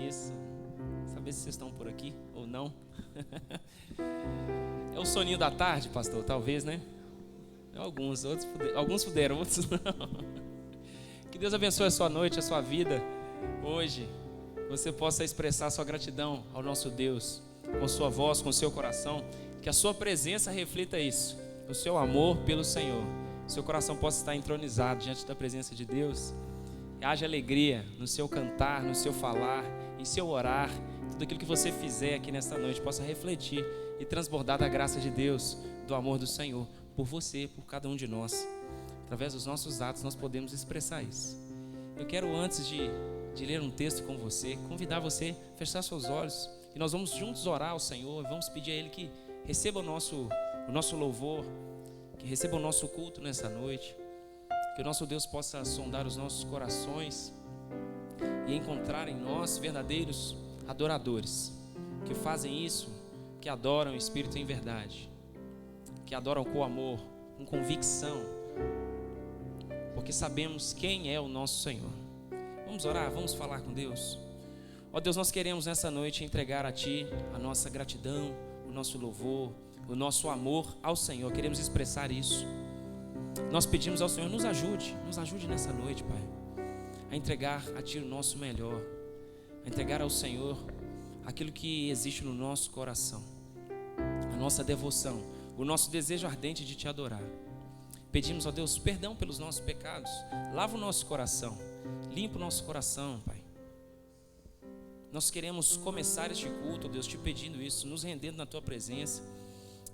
Isso. Saber se vocês estão por aqui ou não. É o soninho da tarde, pastor, talvez, né? Alguns puderam, outros não. Que Deus abençoe a sua noite, a sua vida. Hoje você possa expressar sua gratidão ao nosso Deus, com sua voz, com seu coração. Que a sua presença reflita isso, o seu amor pelo Senhor. Seu coração possa estar entronizado diante da presença de Deus. Haja alegria no seu cantar, no seu falar, em seu orar. Tudo aquilo que você fizer aqui nesta noite possa refletir e transbordar da graça de Deus, do amor do Senhor, por você, por cada um de nós. Através dos nossos atos nós podemos expressar isso. Eu quero, antes de ler um texto com você, convidar você a fechar seus olhos e nós vamos juntos orar ao Senhor. Vamos pedir a Ele que receba o nosso louvor, que receba o nosso culto nessa noite. Que o nosso Deus possa sondar os nossos corações e encontrar em nós verdadeiros adoradores, que fazem isso, que adoram o Espírito em verdade, que adoram com amor, com convicção, porque sabemos quem é o nosso Senhor. Vamos orar, vamos falar com Deus. Ó Deus, nós queremos nessa noite entregar a Ti a nossa gratidão, o nosso louvor, o nosso amor ao Senhor. Queremos expressar isso. Nós pedimos ao Senhor, nos ajude nessa noite, Pai, a entregar a Ti o nosso melhor, a entregar ao Senhor aquilo que existe no nosso coração, a nossa devoção, o nosso desejo ardente de Te adorar. Pedimos, ó Deus, perdão pelos nossos pecados, lava o nosso coração, limpa o nosso coração, Pai. Nós queremos começar este culto, ó Deus, Te pedindo isso, nos rendendo na Tua presença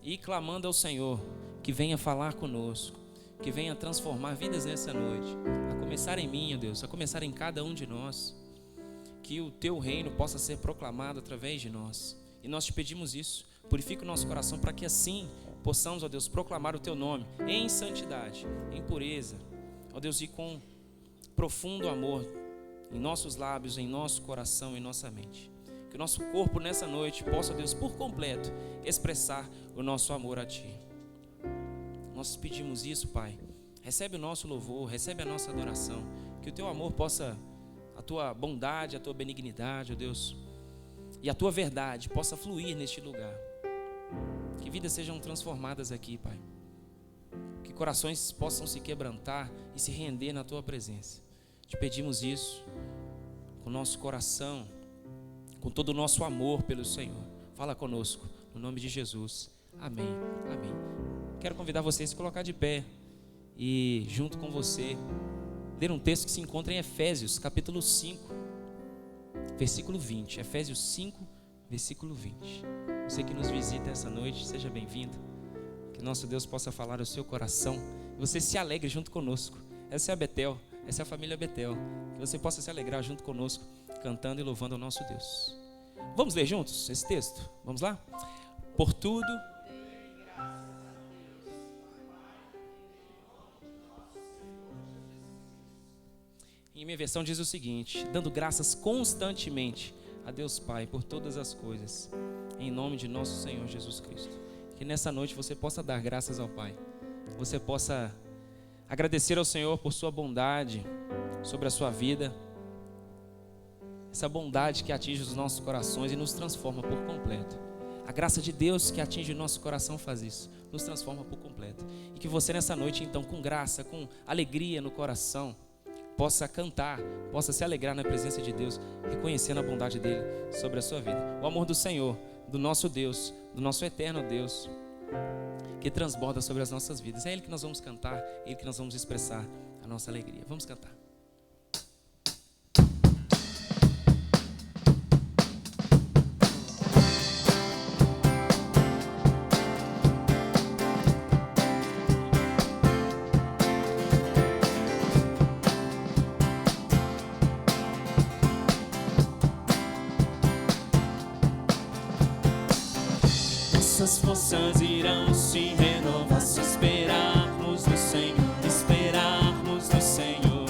e clamando ao Senhor que venha falar conosco, que venha transformar vidas nessa noite, a começar em mim, ó Deus, a começar em cada um de nós, que o Teu reino possa ser proclamado através de nós. E nós Te pedimos isso, purifica o nosso coração para que assim possamos, ó Deus, proclamar o Teu nome em santidade, em pureza, ó Deus, e com profundo amor em nossos lábios, em nosso coração, em nossa mente. Que o nosso corpo nessa noite possa, ó Deus, por completo expressar o nosso amor a Ti. Nós pedimos isso, Pai. Recebe o nosso louvor, recebe a nossa adoração. Que o Teu amor possa, a Tua bondade, a Tua benignidade, ó Deus, e a Tua verdade possa fluir neste lugar. Que vidas sejam transformadas aqui, Pai. Que corações possam se quebrantar e se render na Tua presença. Te pedimos isso com o nosso coração, com todo o nosso amor pelo Senhor. Fala conosco, no nome de Jesus. Amém, amém. Quero convidar vocês a se colocar de pé e, junto com você, ler um texto que se encontra em Efésios, capítulo 5, versículo 20. Efésios 5, versículo 20. Você que nos visita essa noite, seja bem-vindo. Que nosso Deus possa falar ao seu coração e você se alegre junto conosco. Essa é a Betel, essa é a família Betel. Que você possa se alegrar junto conosco, cantando e louvando ao nosso Deus. Vamos ler juntos esse texto? Vamos lá? Por tudo... Em minha versão diz o seguinte: dando graças constantemente a Deus Pai por todas as coisas, em nome de nosso Senhor Jesus Cristo. Que nessa noite você possa dar graças ao Pai, você possa agradecer ao Senhor por sua bondade sobre a sua vida, essa bondade que atinge os nossos corações e nos transforma por completo. A graça de Deus que atinge o nosso coração faz isso, nos transforma por completo. E que você nessa noite então, com graça, com alegria no coração, possa cantar, possa se alegrar na presença de Deus, reconhecendo a bondade dele sobre a sua vida. O amor do Senhor, do nosso Deus, do nosso eterno Deus, que transborda sobre as nossas vidas. É Ele que nós vamos cantar, é Ele que nós vamos expressar a nossa alegria. Vamos cantar. Nossas forças irão se renovar se esperarmos no Senhor, esperarmos no Senhor.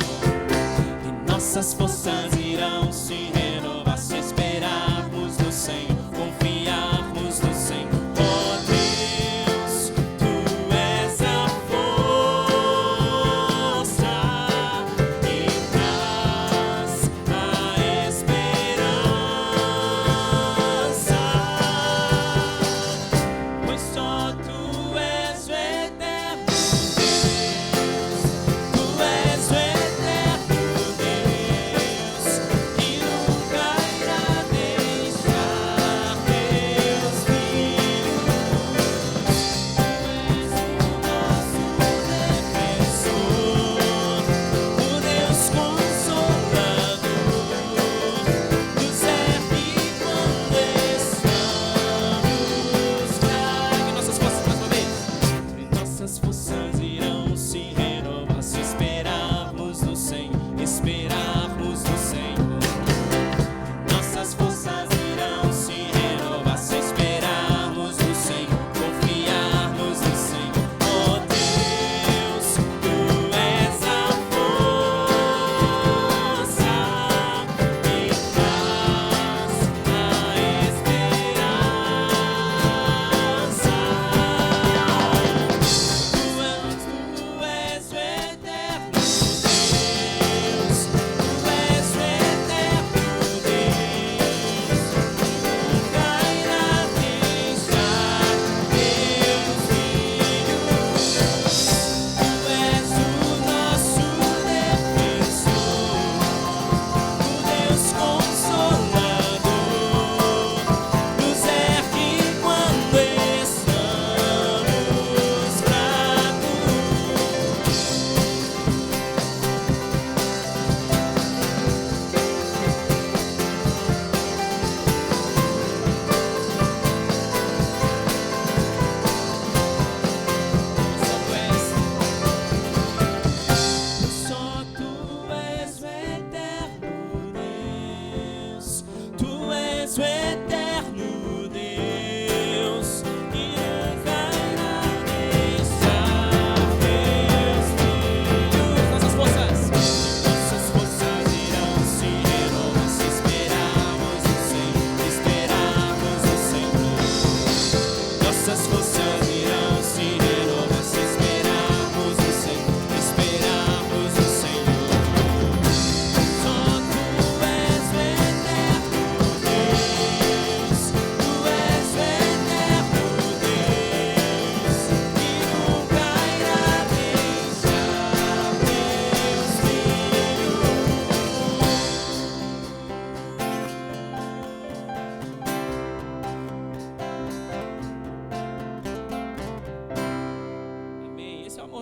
E nossas forças irão se renovar se esperarmos no Senhor, confiarmos no Senhor. Oh Deus, Tu és a força e traz a esperança.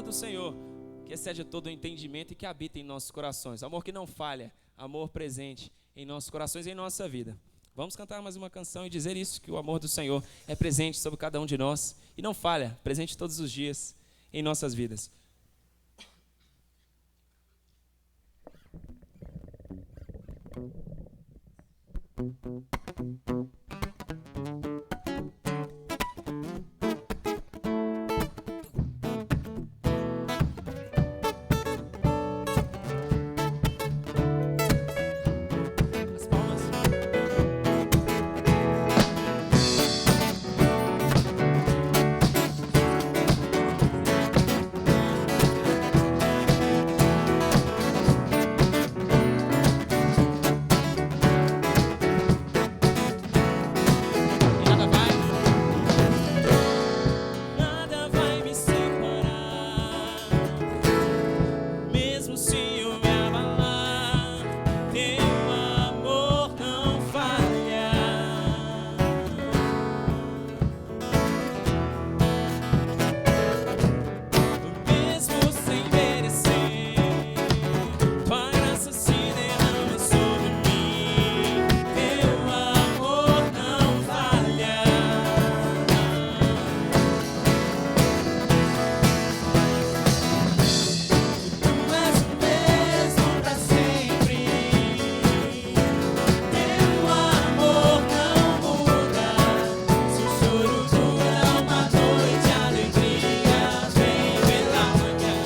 amor do Senhor, que excede todo o entendimento e que habita em nossos corações. Amor que não falha, amor presente em nossos corações e em nossa vida. Vamos cantar mais uma canção e dizer isso, que o amor do Senhor é presente sobre cada um de nós e não falha, presente todos os dias em nossas vidas. As palmas. Nada vai me separar, mesmo se eu me abalar, teu amor não falha. Mesmo sem merecer, tua graça se derrama sobre mim, teu amor não falha. Tu és o mesmo pra sempre, teu amor não muda. Se o choro dura uma noite, a alegria vem pela manhã.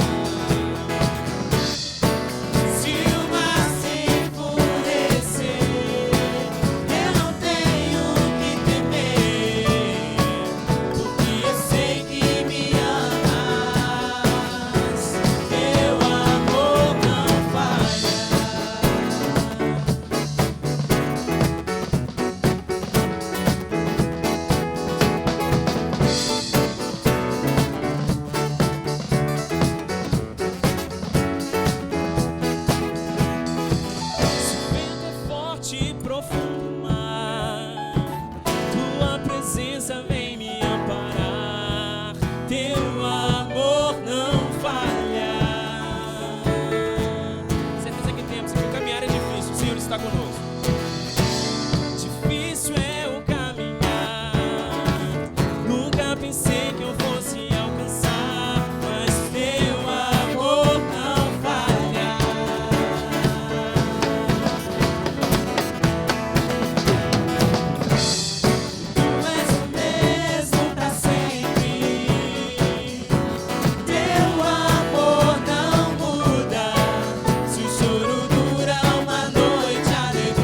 Se o mar se enfurecer, eu não tenho que temer, porque eu sei que me amas, teu amor não falha. Se o vento é forte e profundo mar, tua presença vem me amparar, teu amor não falha. Certeza que temos, que o caminhar é difícil, o Senhor está conosco. Difícil é o caminhar, nunca pensei que eu fosse alcançar, mas teu amor não falha. Tu és o mesmo pra sempre, teu amor não muda. Se o choro dura uma noite, a alegria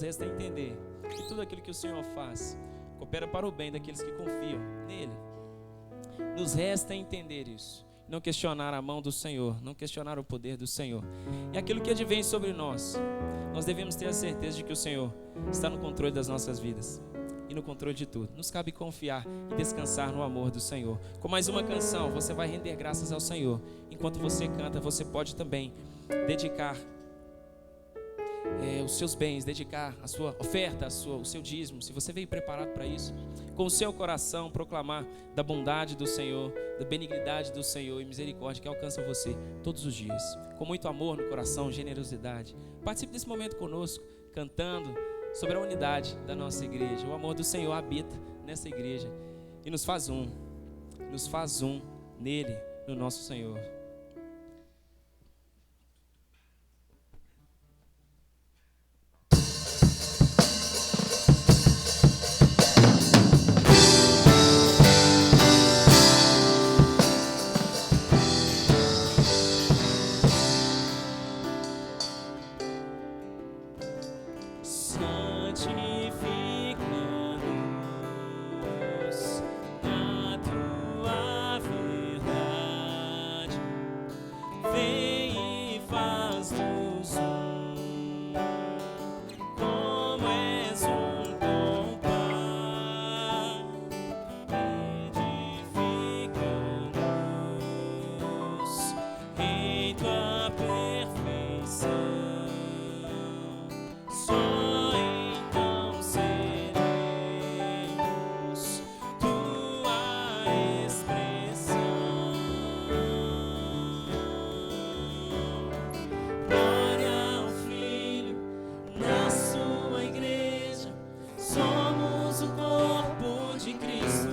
nos resta entender que tudo aquilo que o Senhor faz coopera para o bem daqueles que confiam nele. Nos resta entender isso, não questionar a mão do Senhor, não questionar o poder do Senhor. E aquilo que advém sobre nós devemos ter a certeza de que o Senhor está no controle das nossas vidas e no controle de tudo. Nos cabe confiar e descansar no amor do Senhor. Com mais uma canção, você vai render graças ao Senhor. Enquanto você canta, você pode também dedicar os seus bens, dedicar a sua oferta, o seu dízimo. Se você veio preparado para isso, com o seu coração proclamar da bondade do Senhor, da benignidade do Senhor e misericórdia que alcança você todos os dias, com muito amor no coração, generosidade. Participe desse momento conosco, cantando sobre a unidade da nossa igreja. O amor do Senhor habita nessa igreja e nos faz um nele, no nosso Senhor. Somos o corpo de Cristo.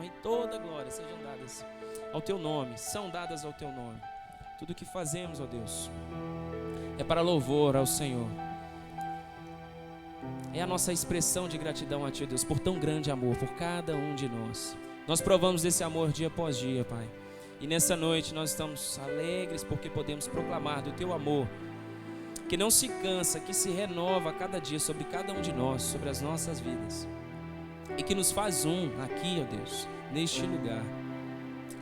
e toda glória sejam dadas ao Teu nome, são dadas ao Teu nome. Tudo que fazemos, ó Deus, é para louvor ao Senhor. É a nossa expressão de gratidão a Ti, ó Deus, por tão grande amor, por cada um de nós. Nós provamos desse amor dia após dia, Pai. E nessa noite nós estamos alegres porque podemos proclamar do Teu amor, que não se cansa, que se renova a cada dia sobre cada um de nós, sobre as nossas vidas. E que nos faz um aqui, ó Deus, neste lugar.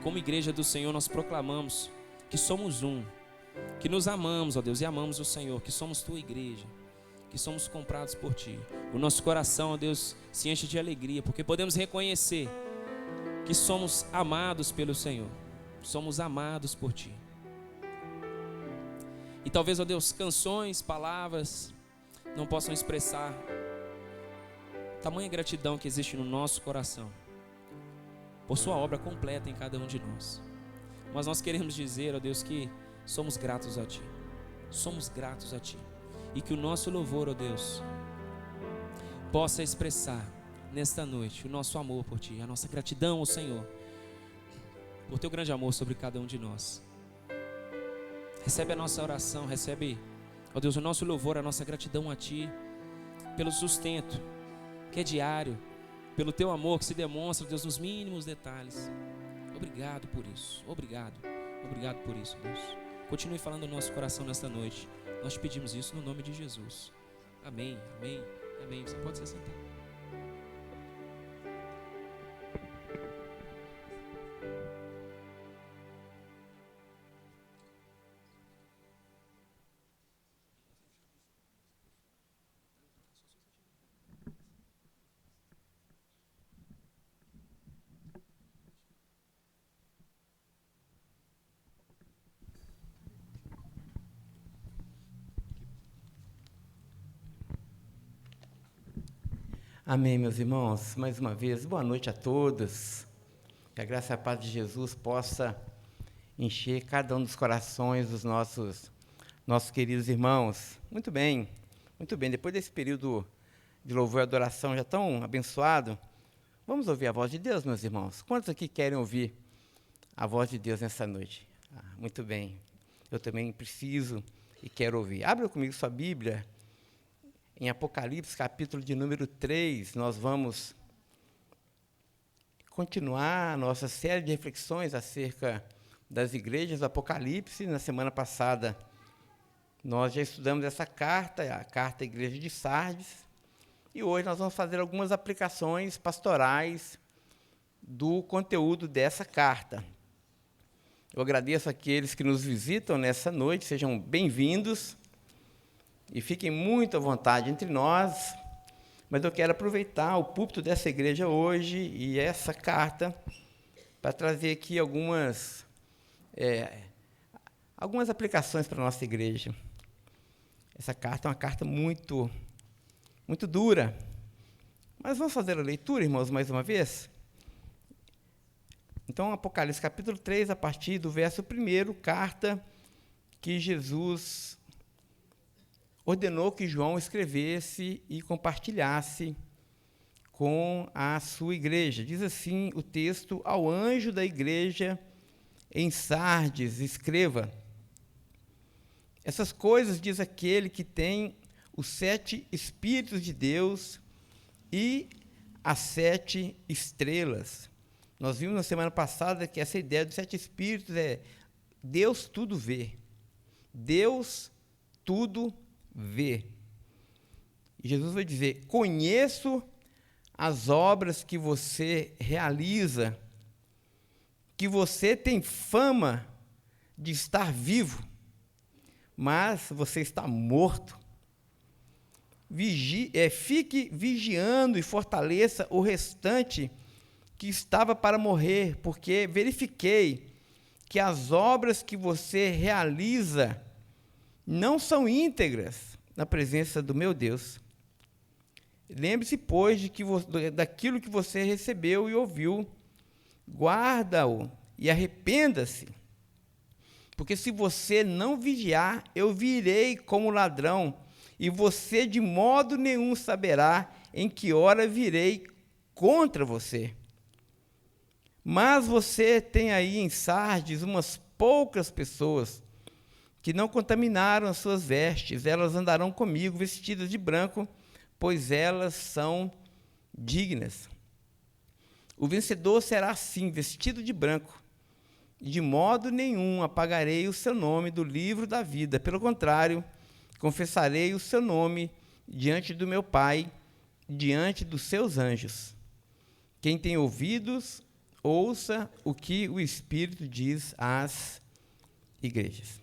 Como igreja do Senhor, nós proclamamos que somos um, que nos amamos, ó Deus, e amamos o Senhor, que somos Tua igreja, que somos comprados por Ti. O nosso coração, ó Deus, se enche de alegria, porque podemos reconhecer que somos amados pelo Senhor, somos amados por Ti. E talvez, ó Deus, canções, palavras não possam expressar tamanha gratidão que existe no nosso coração por Sua obra completa em cada um de nós. Mas nós queremos dizer, ó Deus, que somos gratos a Ti. Somos gratos a Ti. E que o nosso louvor, ó Deus, possa expressar nesta noite o nosso amor por Ti, a nossa gratidão ao Senhor, por Teu grande amor sobre cada um de nós. Recebe a nossa oração, recebe, ó Deus, o nosso louvor, a nossa gratidão a Ti, pelo sustento que é diário, pelo Teu amor que se demonstra, Deus, nos mínimos detalhes. Obrigado por isso, obrigado por isso, Deus. Continue falando no nosso coração nesta noite. Nós te pedimos isso no nome de Jesus. Amém, amém, amém. Você pode se sentar. Amém, meus irmãos. Mais uma vez, boa noite a todos. Que a graça e a paz de Jesus possa encher cada um dos corações dos nossos queridos irmãos. Muito bem, muito bem. Depois desse período de louvor e adoração já tão abençoado, vamos ouvir a voz de Deus, meus irmãos. Quantos aqui querem ouvir a voz de Deus nessa noite? Muito bem. Eu também preciso e quero ouvir. Abra comigo sua Bíblia. Em Apocalipse, capítulo de número 3, nós vamos continuar a nossa série de reflexões acerca das igrejas do Apocalipse. Na semana passada, nós já estudamos essa carta, a carta à igreja de Sardes, e hoje nós vamos fazer algumas aplicações pastorais do conteúdo dessa carta. Eu agradeço àqueles que nos visitam nessa noite, sejam bem-vindos. E fiquem muito à vontade entre nós, mas eu quero aproveitar o púlpito dessa igreja hoje e essa carta para trazer aqui algumas aplicações para a nossa igreja. Essa carta é uma carta muito, muito dura, mas vamos fazer a leitura, irmãos, mais uma vez? Então, Apocalipse capítulo 3, a partir do verso 1, carta que Jesus ordenou que João escrevesse e compartilhasse com a sua igreja. Diz assim o texto: ao anjo da igreja em Sardes, escreva: essas coisas diz aquele que tem os 7 Espíritos de Deus e as 7 estrelas. Nós vimos na semana passada que essa ideia dos 7 Espíritos é Deus tudo vê. Deus tudo vê. E Jesus vai dizer: conheço as obras que você realiza, que você tem fama de estar vivo, mas você está morto. Fique vigiando e fortaleça o restante que estava para morrer, porque verifiquei que as obras que você realiza não são íntegras na presença do meu Deus. Lembre-se, pois, daquilo que você recebeu e ouviu, guarda-o e arrependa-se. Porque se você não vigiar, eu virei como ladrão, e você de modo nenhum saberá em que hora virei contra você. Mas você tem aí em Sardes umas poucas pessoas que não contaminaram as suas vestes. Elas andarão comigo vestidas de branco, pois elas são dignas. O vencedor será assim, vestido de branco. E de modo nenhum apagarei o seu nome do livro da vida. Pelo contrário, confessarei o seu nome diante do meu Pai, diante dos seus anjos. Quem tem ouvidos, ouça o que o Espírito diz às igrejas.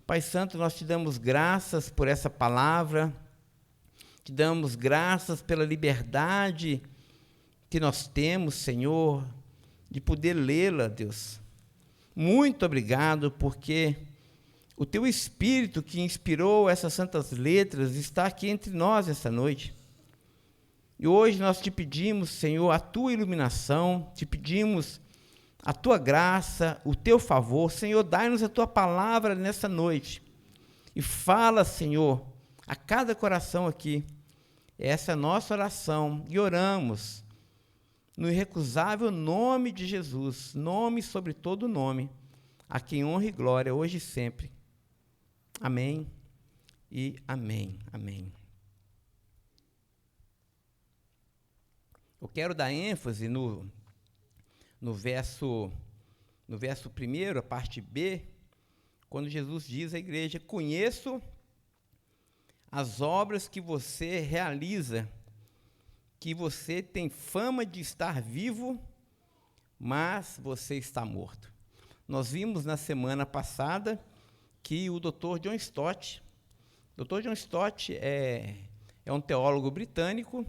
Pai Santo, nós te damos graças por essa palavra, te damos graças pela liberdade que nós temos, Senhor, de poder lê-la, Deus. Muito obrigado, porque o teu Espírito que inspirou essas santas letras está aqui entre nós essa noite. E hoje nós te pedimos, Senhor, a tua iluminação, te pedimos a tua graça, o teu favor. Senhor, dai-nos a tua palavra nessa noite. E fala, Senhor, a cada coração aqui. Essa é a nossa oração. E oramos no irrecusável nome de Jesus, nome sobre todo nome, a quem honra e glória, hoje e sempre. Amém e amém. Amém. Eu quero dar ênfase no verso 1, a parte B, quando Jesus diz à igreja: conheço as obras que você realiza, que você tem fama de estar vivo, mas você está morto. Nós vimos na semana passada que o Dr. John Stott, é um teólogo britânico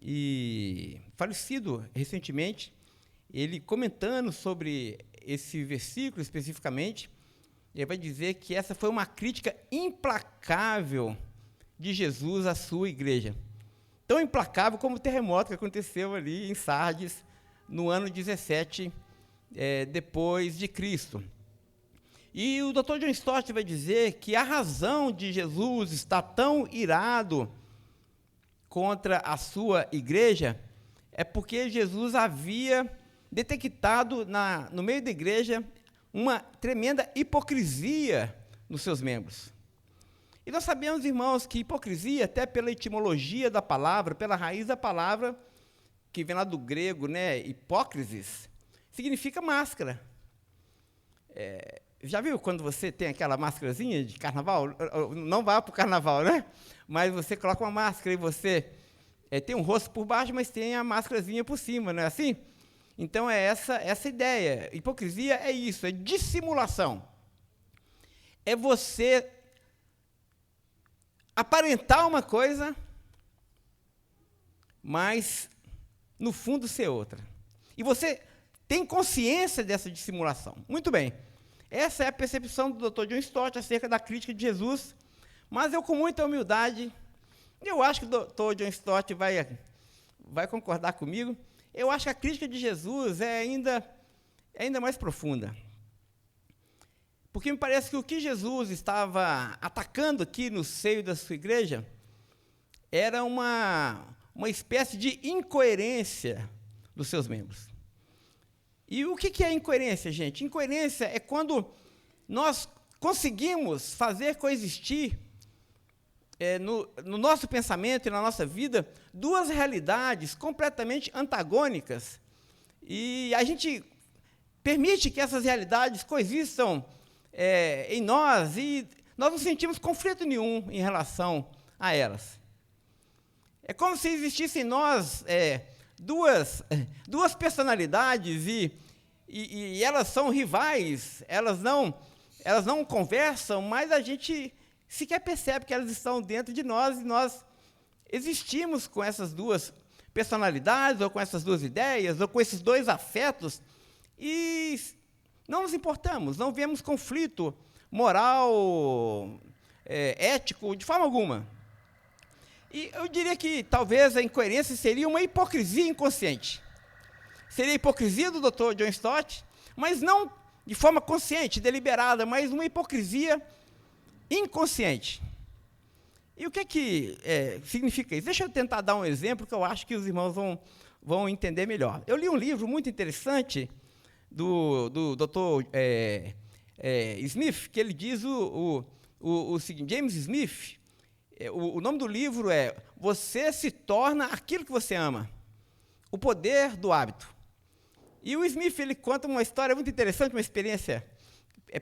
e falecido recentemente, ele comentando sobre esse versículo especificamente, ele vai dizer que essa foi uma crítica implacável de Jesus à sua igreja. Tão implacável como o terremoto que aconteceu ali em Sardes, no ano 17 depois de Cristo. E o Dr. John Stott vai dizer que a razão de Jesus estar tão irado contra a sua igreja é porque Jesus havia detectado no meio da igreja uma tremenda hipocrisia nos seus membros. E nós sabemos, irmãos, que hipocrisia, até pela etimologia da palavra, pela raiz da palavra, que vem lá do grego, né, hipócrisis, significa máscara. Já viu quando você tem aquela máscarazinha de carnaval? Não vá para o carnaval, né? Mas você coloca uma máscara e você tem um rosto por baixo, mas tem a máscarazinha por cima, não é assim? Então, é essa ideia. Hipocrisia é isso, é dissimulação. É você aparentar uma coisa, mas, no fundo, ser outra. E você tem consciência dessa dissimulação. Muito bem. Essa é a percepção do Dr. John Stott acerca da crítica de Jesus, mas eu, com muita humildade, eu acho que o Dr. John Stott vai concordar comigo, eu acho que a crítica de Jesus é ainda mais profunda. Porque me parece que o que Jesus estava atacando aqui no seio da sua igreja era uma espécie de incoerência dos seus membros. E o que é incoerência, gente? Incoerência é quando nós conseguimos fazer coexistir no nosso pensamento e na nossa vida duas realidades completamente antagônicas. E a gente permite que essas realidades coexistam em nós e nós não sentimos conflito nenhum em relação a elas. É como se existissem em nós duas personalidades e elas são rivais, elas não conversam, mas a gente sequer percebe que elas estão dentro de nós e nós existimos com essas duas personalidades, ou com essas duas ideias, ou com esses dois afetos, e não nos importamos, não vemos conflito moral, ético, de forma alguma. E eu diria que talvez a incoerência seria uma hipocrisia inconsciente. Seria a hipocrisia do Dr. John Stott, mas não de forma consciente, deliberada, mas uma hipocrisia inconsciente. E o que significa isso? Deixa eu tentar dar um exemplo que eu acho que os irmãos vão entender melhor. Eu li um livro muito interessante do Dr. Smith, que ele diz o seguinte, James Smith, o nome do livro é Você se torna aquilo que você ama, o poder do hábito. E o Smith, ele conta uma história muito interessante, uma experiência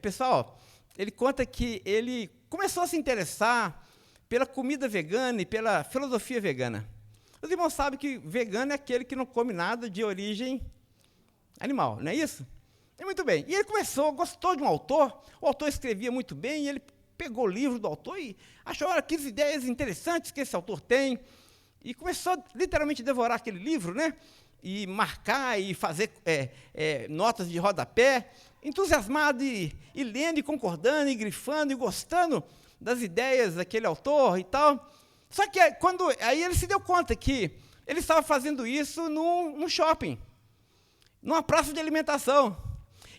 pessoal. Ele conta que ele começou a se interessar pela comida vegana e pela filosofia vegana. Os irmãos sabem que vegano é aquele que não come nada de origem animal, não é isso? E muito bem. E ele gostou de um autor, o autor escrevia muito bem, e ele pegou o livro do autor e achou, olha, que ideias interessantes que esse autor tem, e começou literalmente a devorar aquele livro, né? E marcar e fazer notas de rodapé, entusiasmado e lendo e concordando e grifando e gostando das ideias daquele autor e tal. Só que aí ele se deu conta que ele estava fazendo isso num shopping, numa praça de alimentação.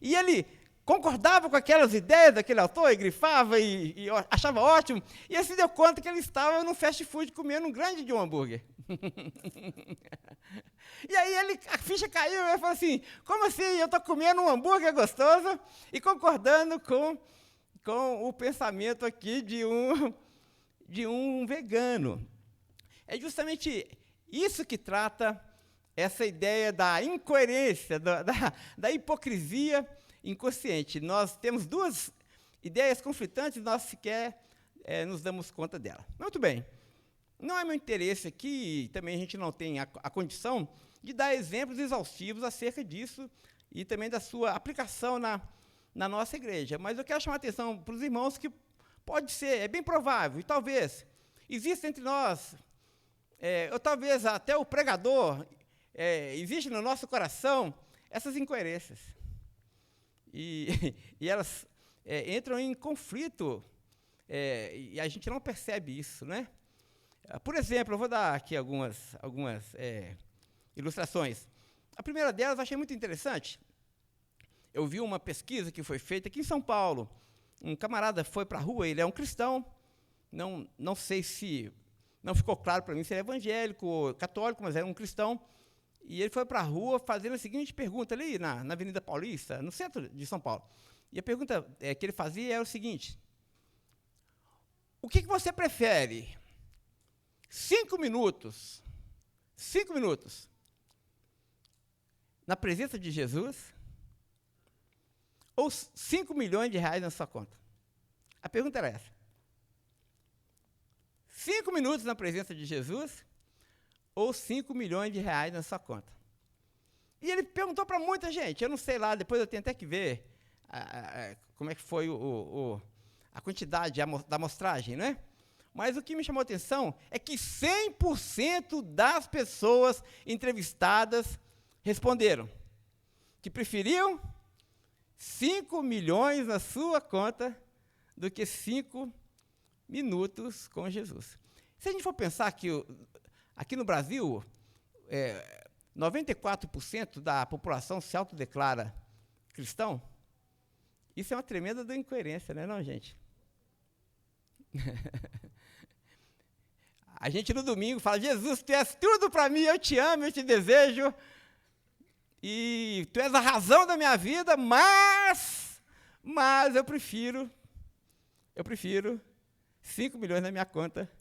E ele concordava com aquelas ideias daquele autor, e grifava e achava ótimo. E ele se deu conta que ele estava num fast food comendo um grande de um hambúrguer. E aí a ficha caiu e ele falou assim, como assim eu estou comendo um hambúrguer gostoso e concordando com o pensamento aqui de um vegano? É justamente isso que trata essa ideia da incoerência, da hipocrisia inconsciente. Nós temos duas ideias conflitantes e nós sequer nos damos conta dela. Muito bem. Não é meu interesse aqui, também a gente não tem a condição de dar exemplos exaustivos acerca disso e também da sua aplicação na nossa igreja. Mas eu quero chamar a atenção para os irmãos que pode ser, é bem provável, e talvez exista entre nós, ou talvez até o pregador, existe no nosso coração essas incoerências. E elas entram em conflito, e a gente não percebe isso, né? Por exemplo, eu vou dar aqui algumas ilustrações. A primeira delas eu achei muito interessante. Eu vi uma pesquisa que foi feita aqui em São Paulo. Um camarada foi para a rua, ele é um cristão, não sei se, não ficou claro para mim se ele é evangélico ou católico, mas era um cristão, e ele foi para a rua fazendo a seguinte pergunta ali na Avenida Paulista, no centro de São Paulo. E a pergunta que ele fazia era o seguinte: o que você prefere? 5 minutos na presença de Jesus ou 5 milhões de reais na sua conta? A pergunta era essa. 5 minutos na presença de Jesus ou 5 milhões de reais na sua conta? E ele perguntou para muita gente, eu não sei lá, depois eu tenho até que ver como é que foi a quantidade da amostragem, né? Mas o que me chamou a atenção é que 100% das pessoas entrevistadas responderam que preferiam 5 milhões na sua conta do que 5 minutos com Jesus. Se a gente for pensar que aqui no Brasil, 94% da população se autodeclara cristão, isso é uma tremenda incoerência, não é não, gente? A gente no domingo fala, Jesus, tu és tudo para mim, eu te amo, eu te desejo, e tu és a razão da minha vida, mas eu prefiro 5 milhões na minha conta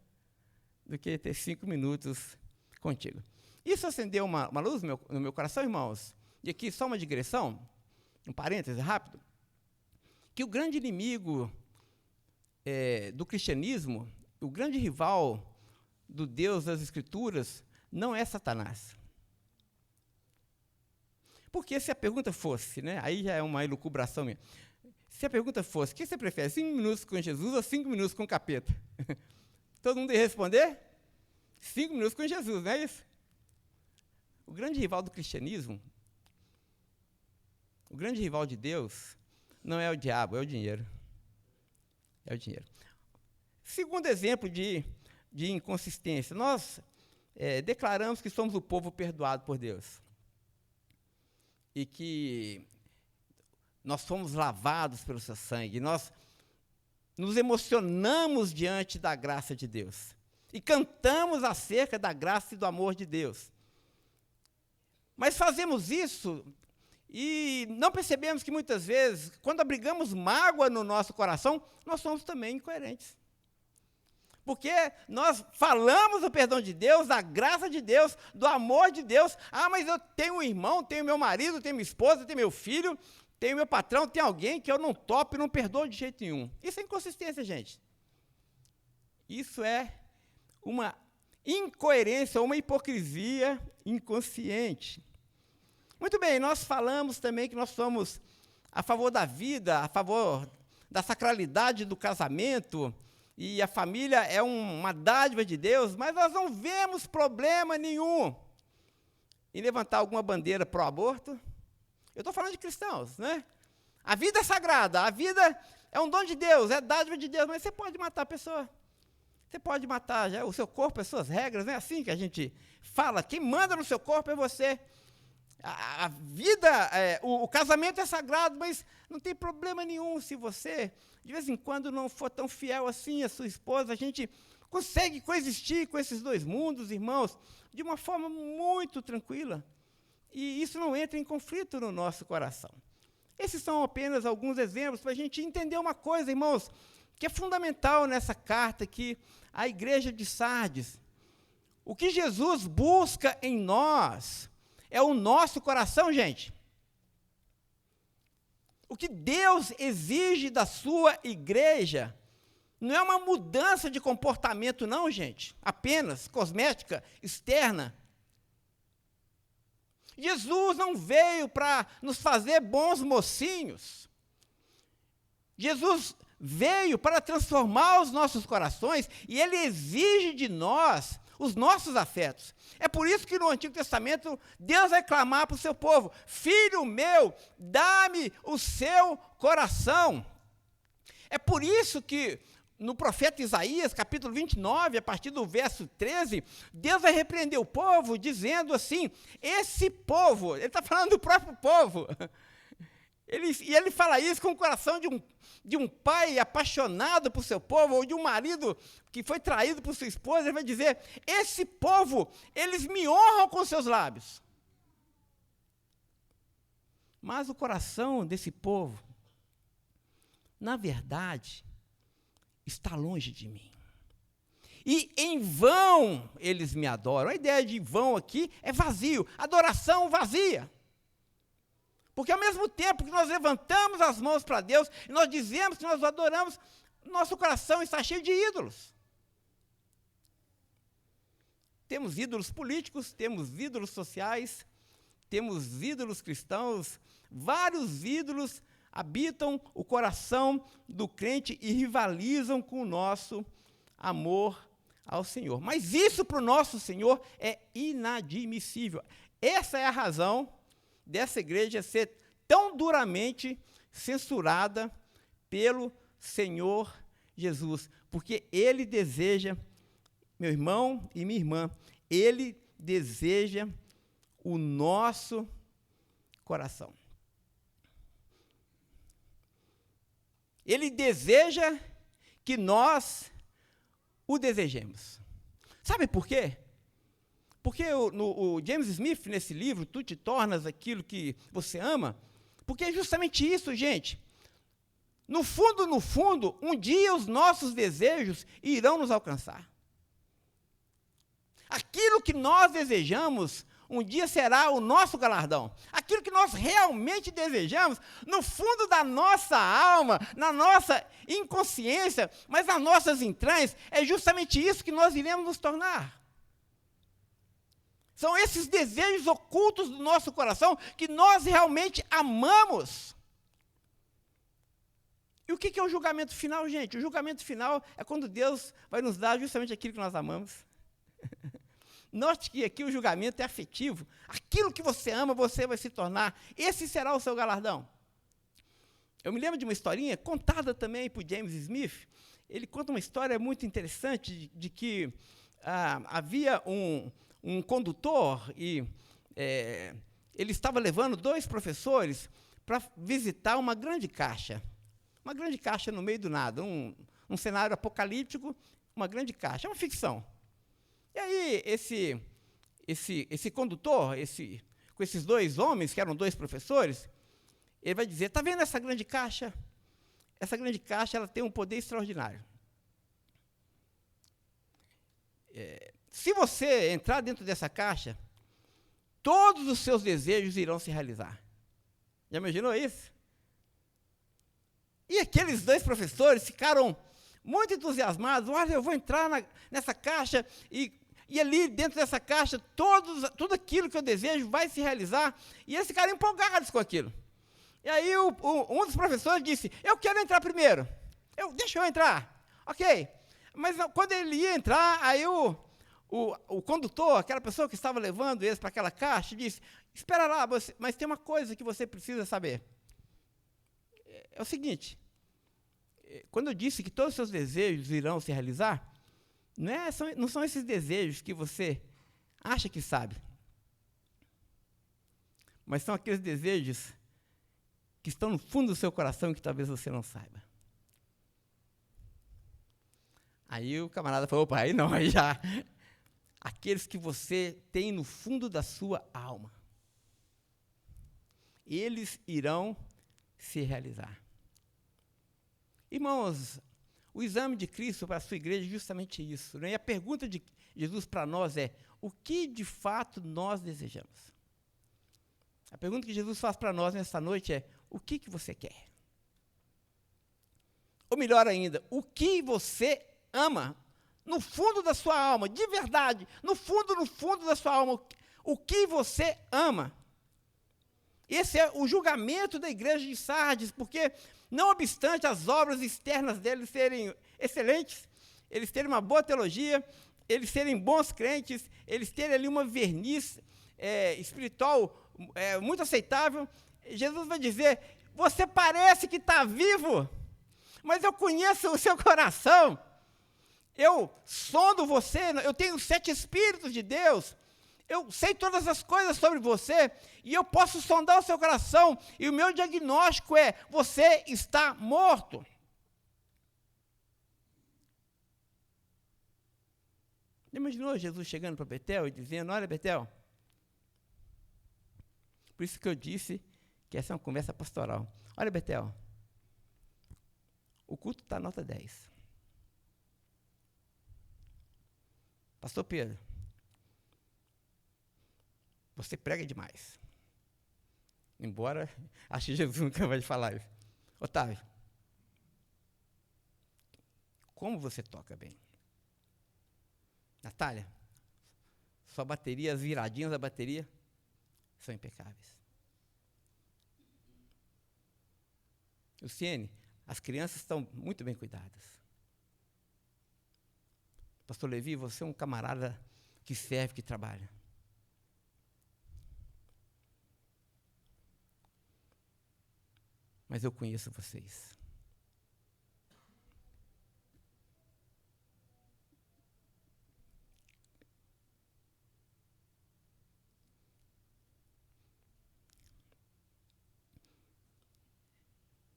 do que ter 5 minutos contigo. Isso acendeu uma luz no meu coração, irmãos. E aqui só uma digressão, um parêntese rápido, que o grande inimigo do cristianismo, o grande rival do Deus das Escrituras, não é Satanás. Porque se a pergunta fosse, né, aí já é uma elucubração minha, se a pergunta fosse, o que você prefere, 5 minutos com Jesus ou 5 minutos com o capeta? Todo mundo ia responder? 5 minutos com Jesus, não é isso? O grande rival do cristianismo, o grande rival de Deus, não é o diabo, é o dinheiro. É o dinheiro. Segundo exemplo de inconsistência, nós declaramos que somos o povo perdoado por Deus. E que nós fomos lavados pelo seu sangue, nós nos emocionamos diante da graça de Deus. E cantamos acerca da graça e do amor de Deus. Mas fazemos isso e não percebemos que muitas vezes, quando abrigamos mágoa no nosso coração, nós somos também incoerentes. Porque nós falamos do perdão de Deus, da graça de Deus, do amor de Deus. Ah, mas eu tenho um irmão, tenho meu marido, tenho minha esposa, tenho meu filho, tenho meu patrão, tem alguém que eu não topo e não perdoo de jeito nenhum. Isso é inconsistência, gente. Isso é uma incoerência, uma hipocrisia inconsciente. Muito bem, nós falamos também que nós somos a favor da vida, a favor da sacralidade do casamento, e a família é uma dádiva de Deus, mas nós não vemos problema nenhum em levantar alguma bandeira pro aborto. Eu estou falando de cristãos, né? A vida é sagrada, a vida é um dom de Deus, é dádiva de Deus, mas você pode matar a pessoa. Você pode matar já o seu corpo, as suas regras, não é assim que a gente fala. Quem manda no seu corpo é você. A vida, o casamento é sagrado, mas não tem problema nenhum se você, de vez em quando, não for tão fiel assim à sua esposa. A gente consegue coexistir com esses dois mundos, irmãos, de uma forma muito tranquila. E isso não entra em conflito no nosso coração. Esses são apenas alguns exemplos para a gente entender uma coisa, irmãos, que é fundamental nessa carta aqui à igreja de Sardes. O que Jesus busca em nós é o nosso coração, gente. O que Deus exige da sua igreja não é uma mudança de comportamento, não, gente, apenas cosmética, externa. Jesus não veio para nos fazer bons mocinhos. Jesus veio para transformar os nossos corações e Ele exige de nós os nossos afetos. É por isso que no Antigo Testamento, Deus vai clamar para o seu povo: filho meu, dá-me o seu coração. É por isso que no profeta Isaías, capítulo 29, a partir do verso 13, Deus vai repreender o povo, dizendo assim, esse povo, ele está falando do próprio povo, ele fala isso com o coração de um pai apaixonado por seu povo, ou de um marido que foi traído por sua esposa. Ele vai dizer, esse povo, eles me honram com seus lábios, mas o coração desse povo, na verdade, está longe de mim. E em vão eles me adoram. A ideia de vão aqui é vazio, adoração vazia. Porque ao mesmo tempo que nós levantamos as mãos para Deus, e nós dizemos que nós o adoramos, nosso coração está cheio de ídolos. Temos ídolos políticos, temos ídolos sociais, temos ídolos cristãos, vários ídolos habitam o coração do crente e rivalizam com o nosso amor ao Senhor. Mas isso para o nosso Senhor é inadmissível. Essa é a razão dessa igreja ser tão duramente censurada pelo Senhor Jesus, porque Ele deseja, meu irmão e minha irmã, Ele deseja o nosso coração. Ele deseja que nós o desejemos. Sabe por quê? Porque o James Smith, nesse livro, Tu te tornas aquilo que você ama, porque é justamente isso, gente. No fundo, um dia os nossos desejos irão nos alcançar. Aquilo que nós desejamos, um dia será o nosso galardão. Aquilo que nós realmente desejamos, no fundo da nossa alma, na nossa inconsciência, mas nas nossas entranhas, é justamente isso que nós iremos nos tornar. São esses desejos ocultos do nosso coração que nós realmente amamos. E o que é o julgamento final, gente? O julgamento final é quando Deus vai nos dar justamente aquilo que nós amamos. Note que aqui o julgamento é afetivo. Aquilo que você ama, você vai se tornar. Esse será o seu galardão. Eu me lembro de uma historinha contada também por James Smith. Ele conta uma história muito interessante de que havia um condutor e ele estava levando 2 professores para visitar uma grande caixa. Uma grande caixa no meio do nada. Um cenário apocalíptico, uma grande caixa. É uma ficção. E aí, esse condutor, esse com esses dois homens, que eram dois professores, ele vai dizer, está vendo essa grande caixa? Essa grande caixa ela tem um poder extraordinário. Se você entrar dentro dessa caixa, todos os seus desejos irão se realizar. Já imaginou isso? E aqueles dois professores ficaram muito entusiasmados. Olha, eu vou entrar nessa caixa e ali dentro dessa caixa, tudo aquilo que eu desejo vai se realizar. E eles ficaram empolgados com aquilo. E aí um dos professores disse, eu quero entrar primeiro. Deixa eu entrar. Ok. Mas quando ele ia entrar, aí o condutor, aquela pessoa que estava levando eles para aquela caixa, disse, espera lá, mas tem uma coisa que você precisa saber. É o seguinte, quando eu disse que todos os seus desejos irão se realizar, não são esses desejos que você acha que sabe, mas são aqueles desejos que estão no fundo do seu coração que talvez você não saiba. Aí o camarada falou, opa, aí não, aí já. Aqueles que você tem no fundo da sua alma, eles irão se realizar. Irmãos, o exame de Cristo para a sua igreja é justamente isso. Né? E a pergunta de Jesus para nós é, o que de fato nós desejamos? A pergunta que Jesus faz para nós nesta noite é, o que você quer? Ou melhor ainda, o que você ama? No fundo da sua alma, de verdade, no fundo da sua alma, o que você ama? Esse é o julgamento da igreja de Sardes, porque, não obstante as obras externas deles serem excelentes, eles terem uma boa teologia, eles serem bons crentes, eles terem ali uma verniz espiritual muito aceitável, Jesus vai dizer, você parece que está vivo, mas eu conheço o seu coração, eu sondo você, eu tenho 7 Espíritos de Deus, eu sei todas as coisas sobre você, e eu posso sondar o seu coração, e o meu diagnóstico é, você está morto. Imaginou Jesus chegando para Betel e dizendo, olha Betel, por isso que eu disse que essa é uma conversa pastoral. Olha Betel, o culto está nota 10. Pastor Pedro, você prega demais. Embora, acho que Jesus nunca vai falar isso. Otávio, como você toca bem. Natália, sua bateria, as viradinhas da bateria são impecáveis. Luciene, as crianças estão muito bem cuidadas. Pastor Levi, você é um camarada que serve, que trabalha. Mas eu conheço vocês.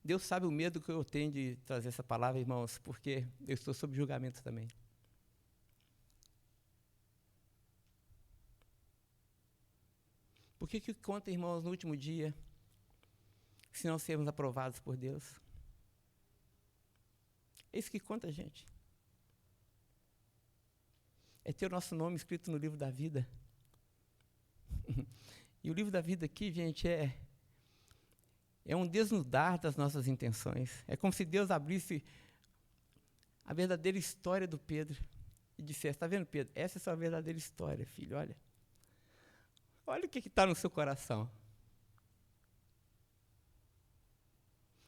Deus sabe o medo que eu tenho de trazer essa palavra, irmãos, porque eu estou sob julgamento também. Por que conta, irmãos, no último dia, se não sermos aprovados por Deus? É isso que conta, gente. É ter o nosso nome escrito no livro da vida. E o livro da vida aqui, gente, é um desnudar das nossas intenções. É como se Deus abrisse a verdadeira história do Pedro e dissesse, está vendo, Pedro? Essa é a sua verdadeira história, filho, olha. Olha o que está no seu coração.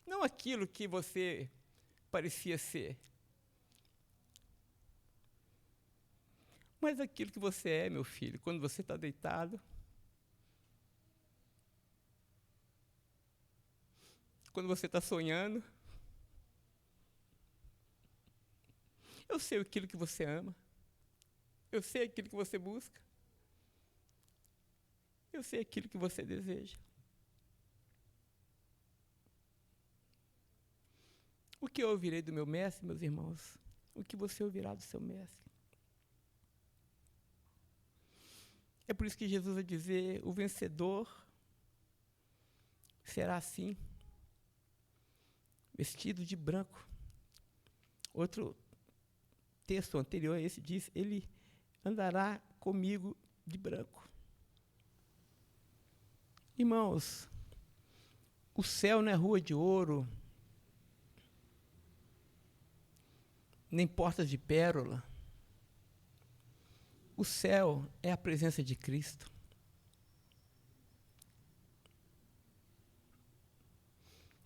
Não aquilo que você parecia ser, mas aquilo que você é, meu filho, quando você está deitado, quando você está sonhando, eu sei aquilo que você ama, eu sei aquilo que você busca, eu sei aquilo que você deseja. O que eu ouvirei do meu mestre, meus irmãos? O que você ouvirá do seu mestre? É por isso que Jesus vai dizer, o vencedor será assim, vestido de branco. Outro texto anterior a esse diz, ele andará comigo de branco. Irmãos, o céu não é rua de ouro, nem portas de pérola. O céu é a presença de Cristo.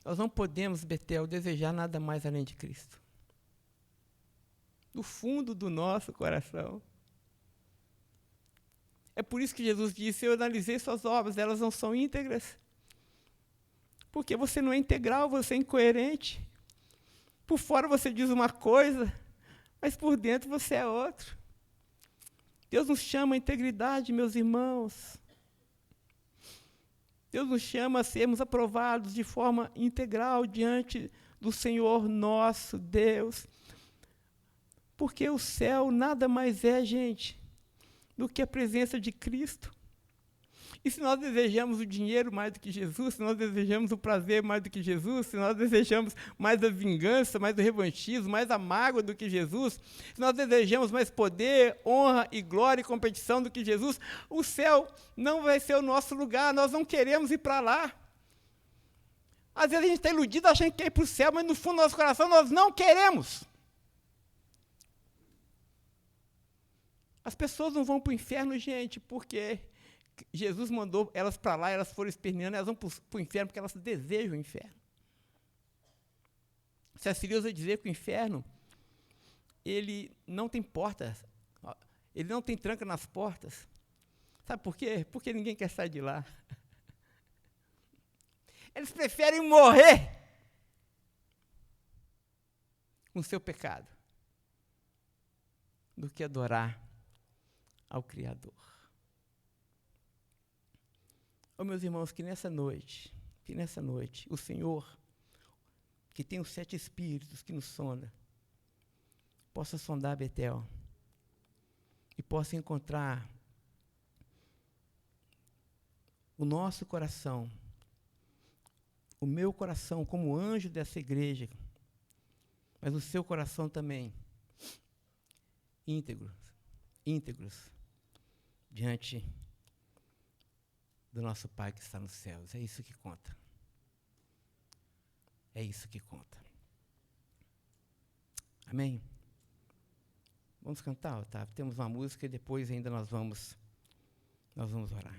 Nós não podemos, Betel, desejar nada mais além de Cristo. Do fundo do nosso coração. É por isso que Jesus disse, eu analisei suas obras, elas não são íntegras. Porque você não é integral, você é incoerente. Por fora você diz uma coisa, mas por dentro você é outro. Deus nos chama à integridade, meus irmãos. Deus nos chama a sermos aprovados de forma integral diante do Senhor nosso Deus. Porque o céu nada mais é, gente, do que a presença de Cristo. E se nós desejamos o dinheiro mais do que Jesus, se nós desejamos o prazer mais do que Jesus, se nós desejamos mais a vingança, mais o revanchismo, mais a mágoa do que Jesus, se nós desejamos mais poder, honra e glória e competição do que Jesus, o céu não vai ser o nosso lugar, nós não queremos ir para lá. Às vezes a gente está iludido achando que quer ir para o céu, mas no fundo do nosso coração nós não queremos. As pessoas não vão para o inferno, gente, porque Jesus mandou elas para lá, elas foram esperneando, elas vão para o inferno porque elas desejam o inferno. C.S. Lewis vai dizer que o inferno, ele não tem portas, ele não tem tranca nas portas. Sabe por quê? Porque ninguém quer sair de lá. Eles preferem morrer com o seu pecado do que adorar ao Criador. Oh, meus irmãos, que nessa noite, o Senhor, que tem os 7 espíritos que nos sonda, possa sondar Betel e possa encontrar o nosso coração, o meu coração como anjo dessa igreja, mas o seu coração também, íntegros, diante do nosso Pai que está nos céus. É isso que conta. É isso que conta. Amém? Vamos cantar, Otávio? Temos uma música e depois ainda nós vamos orar.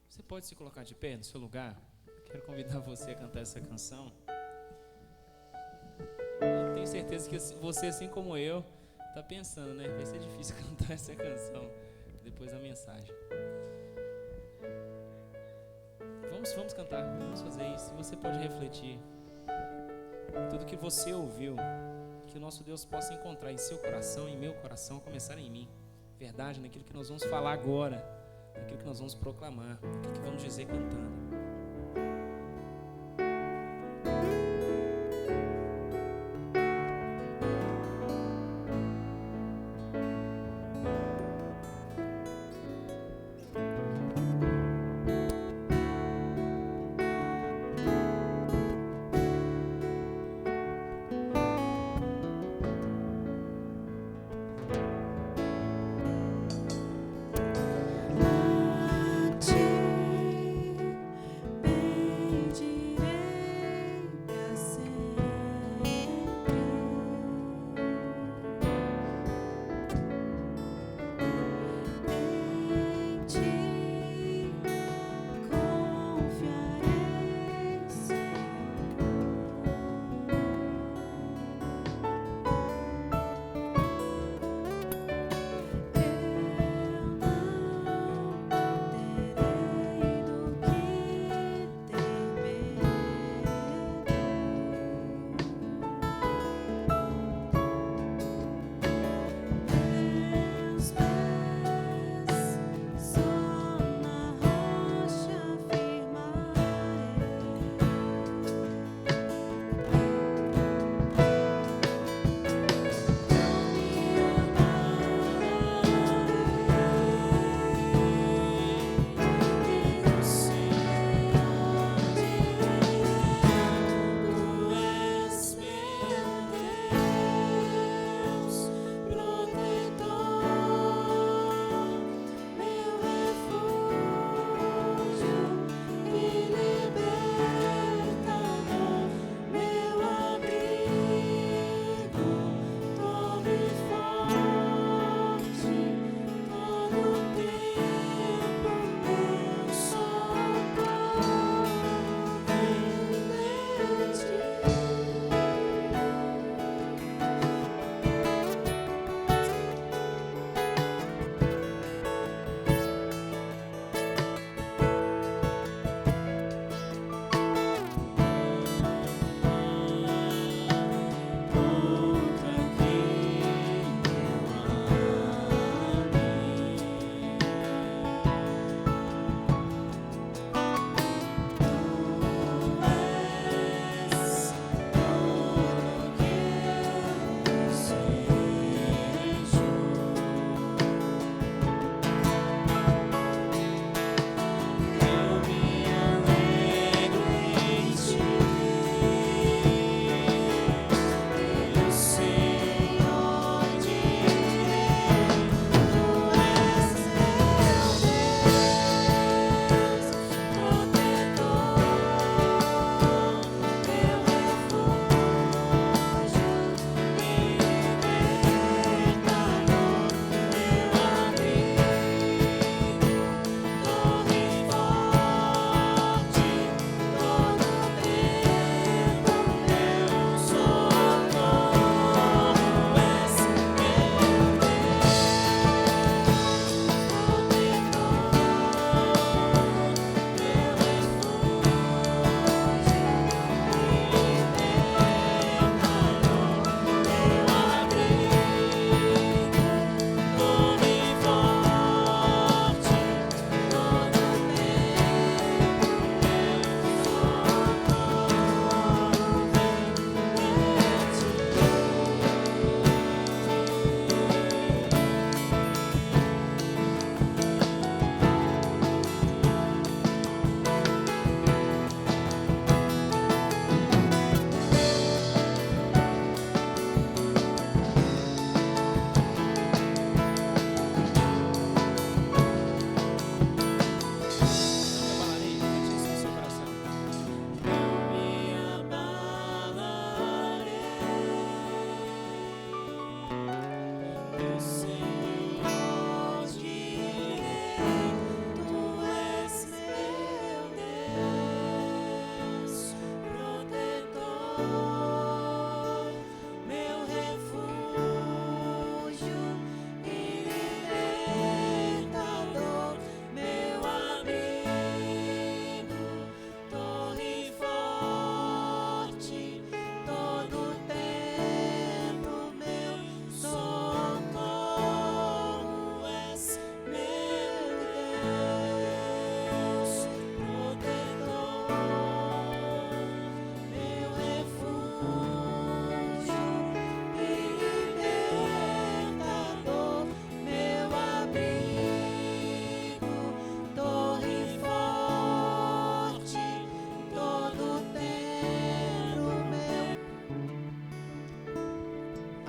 Você pode se colocar de pé no seu lugar? Quero convidar você a cantar essa canção. Eu tenho certeza que você, assim como eu, está pensando, né? Vai ser difícil cantar essa canção depois da mensagem. Vamos cantar, vamos fazer isso. E você pode refletir. Tudo que você ouviu, que o nosso Deus possa encontrar em seu coração, em meu coração, começar em mim. Verdade, naquilo que nós vamos falar agora, naquilo que nós vamos proclamar, naquilo que vamos dizer cantando.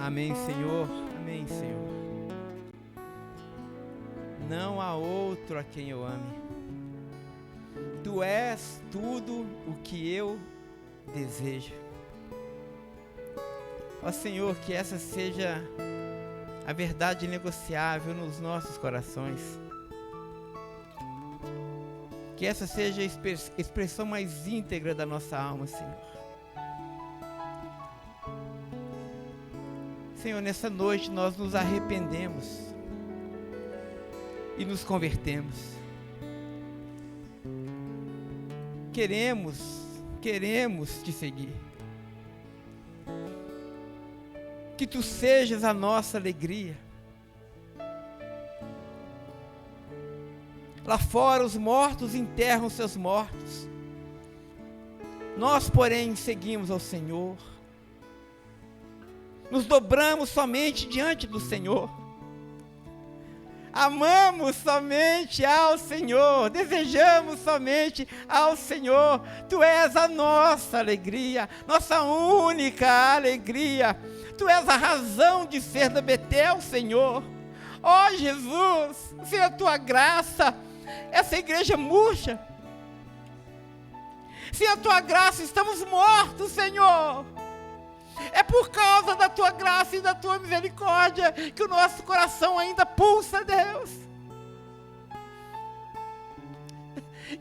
Amém, Senhor. Amém, Senhor. Não há outro a quem eu ame. Tu és tudo o que eu desejo. Ó Senhor, que essa seja a verdade inegociável nos nossos corações. Que essa seja a expressão mais íntegra da nossa alma, Senhor. Senhor, nessa noite nós nos arrependemos e nos convertemos. Queremos te seguir. Que tu sejas a nossa alegria. Lá fora os mortos enterram seus mortos. Nós, porém, seguimos ao Senhor. Nos dobramos somente diante do Senhor. Amamos somente ao Senhor. Desejamos somente ao Senhor. Tu és a nossa alegria, nossa única alegria. Tu és a razão de ser da Betel, Senhor. Ó Jesus, sem a tua graça, essa igreja murcha. Sem a tua graça estamos mortos, Senhor. É por causa da tua graça e da tua misericórdia que o nosso coração ainda pulsa, Deus.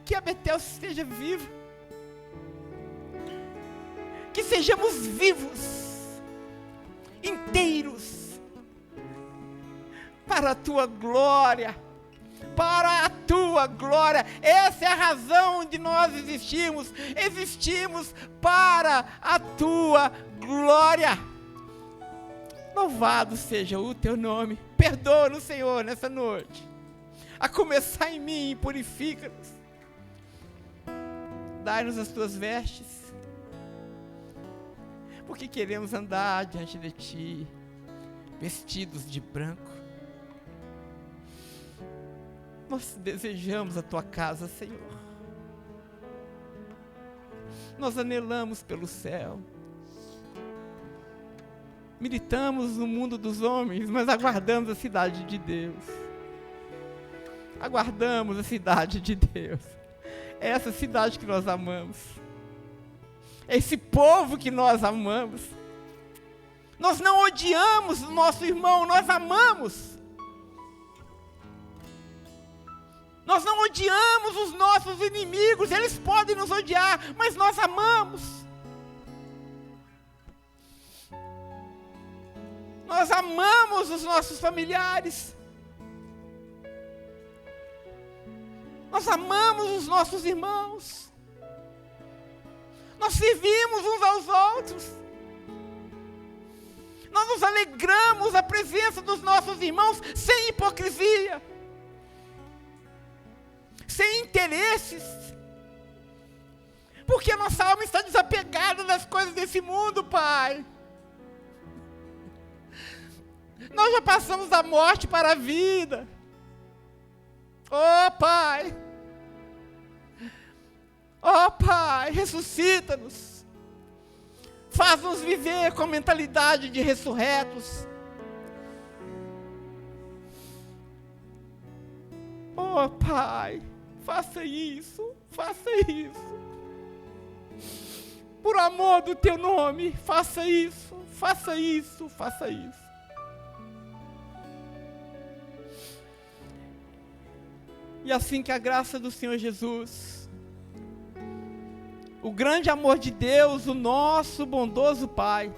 Que a Betel esteja viva. Que sejamos vivos, inteiros, para a tua glória. Para a tua glória. Essa é a razão de nós existirmos. Existimos para a tua glória. Louvado seja o teu nome. Perdoa-nos, Senhor, nessa noite. A começar em mim, purifica-nos. Dai-nos as tuas vestes. Porque queremos andar diante de ti, vestidos de branco. Nós desejamos a tua casa, Senhor. Nós anelamos pelo céu. Militamos no mundo dos homens, mas aguardamos a cidade de Deus. Aguardamos a cidade de Deus. É essa cidade que nós amamos. É esse povo que nós amamos. Nós não odiamos o nosso irmão, nós amamos. Nós não odiamos os nossos inimigos, eles podem nos odiar, mas nós amamos. Nós amamos os nossos familiares. Nós amamos os nossos irmãos. Nós servimos uns aos outros. Nós nos alegramos da presença dos nossos irmãos sem hipocrisia, sem interesses, porque a nossa alma está desapegada das coisas desse mundo, Pai. Nós já passamos da morte para a vida. Oh, Pai. Oh, Pai, ressuscita-nos. Faz-nos viver com a mentalidade de ressurretos. Oh, Pai, faça isso, faça isso. Por amor do teu nome, faça isso, faça isso, faça isso. E assim que a graça do Senhor Jesus, o grande amor de Deus, o nosso bondoso Pai,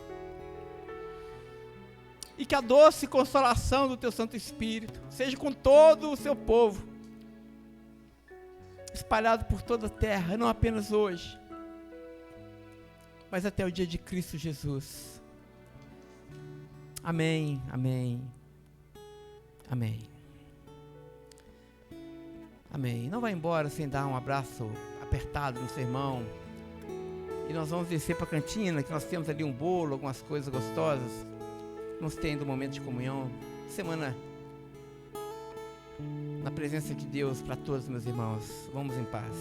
e que a doce consolação do teu Santo Espírito seja com todo o seu povo, espalhado por toda a terra, não apenas hoje, mas até o dia de Cristo Jesus. Amém, amém, amém. Amém. Não vai embora sem dar um abraço apertado no seu irmão. E nós vamos descer para a cantina, que nós temos ali um bolo, algumas coisas gostosas. Nos tendo um momento de comunhão. Semana na presença de Deus para todos, meus irmãos. Vamos em paz.